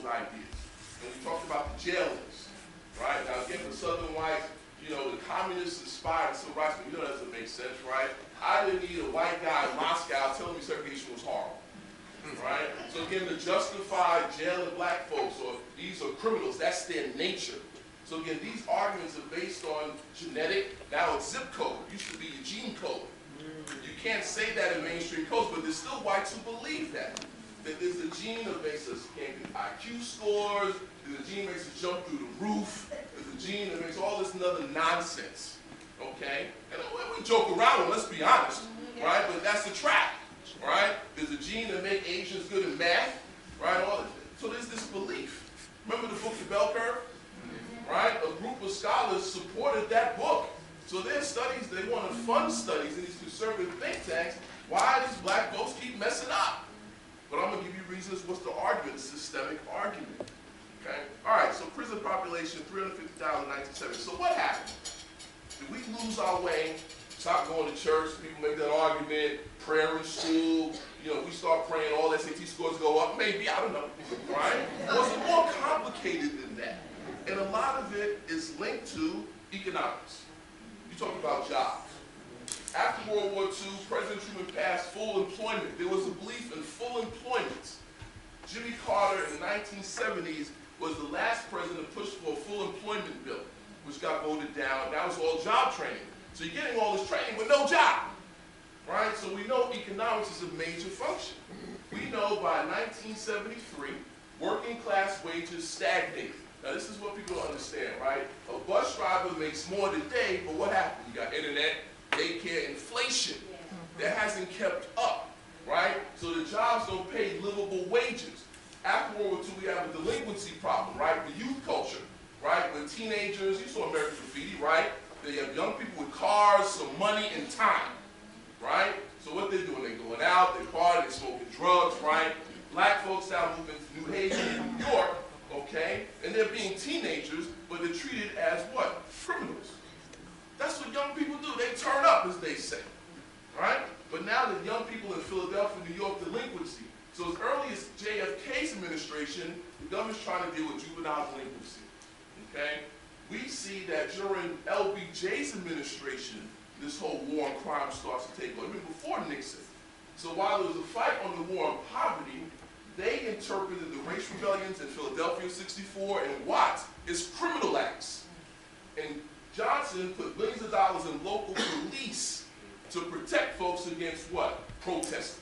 those ideas. And we talked about the jailings, right? Now again, for Southern whites, you know, the communists inspired civil rights, but you know that doesn't make sense, right? I didn't need a white guy in Moscow telling me segregation was horrible, right? So again, to justify jailing black folks, or these are criminals, that's their nature. So again, these arguments are based on genetic, now it's zip code, it used to be your gene code. You can't say that in mainstream codes, but there's still whites who believe that. That there's a gene that makes us can't get IQ scores, there's a gene that makes us jump through the roof, there's a gene that makes all this other nonsense, okay? And we joke around, let's be honest, right? But that's the trap, right? There's a gene that makes Asians good in math, right? So there's this belief. Remember the book, The Bell Curve? Right? A group of scholars supported that book. So there's studies, they want to fund studies in these conservative think tanks. Why these black folks keep messing up? But I'm going to give you reasons. What's the argument? Systemic argument. Okay? All right, so prison population, 350,000 in 1970. So what happened? Did we lose our way? Stop going to church, people make that argument, prayer in school, you know, we start praying, all SAT scores go up. Maybe, I don't know, right? Well, it's more complicated than that. And a lot of it is linked to economics. You talk about jobs. After World War II, President Truman passed full employment. There was a belief in full employment. Jimmy Carter in the 1970s was the last president to push for a full employment bill, which got voted down. That was all job training. So you're getting all this training with no job, right? So we know economics is a major function. We know by 1973, working class wages stagnated. Now this is what people don't understand, right? A bus driver makes more today, but what happened? You got internet, daycare, inflation. That hasn't kept up, right? So the jobs don't pay livable wages. After World War II, we have a delinquency problem, right? The youth culture, right? When teenagers, you saw American Graffiti, right? They have young people with cars, some money, and time, right? So what they're doing, they're going out, they're partying, they're smoking drugs, right? Black folks now moving to New Haven, New York, okay? And they're being teenagers, but they're treated as what? Criminals. That's what young people do. They turn up, as they say, right? But now the young people in Philadelphia, New York, delinquency. So as early as JFK's administration, the government's trying to deal with juvenile delinquency, okay? We see that during LBJ's administration, this whole war on crime starts to take place, even before Nixon. So while there was a fight on the war on poverty, they interpreted the race rebellions in Philadelphia 64 and Watts as criminal acts. And Johnson put millions of dollars in local police to protect folks against what? Protesting.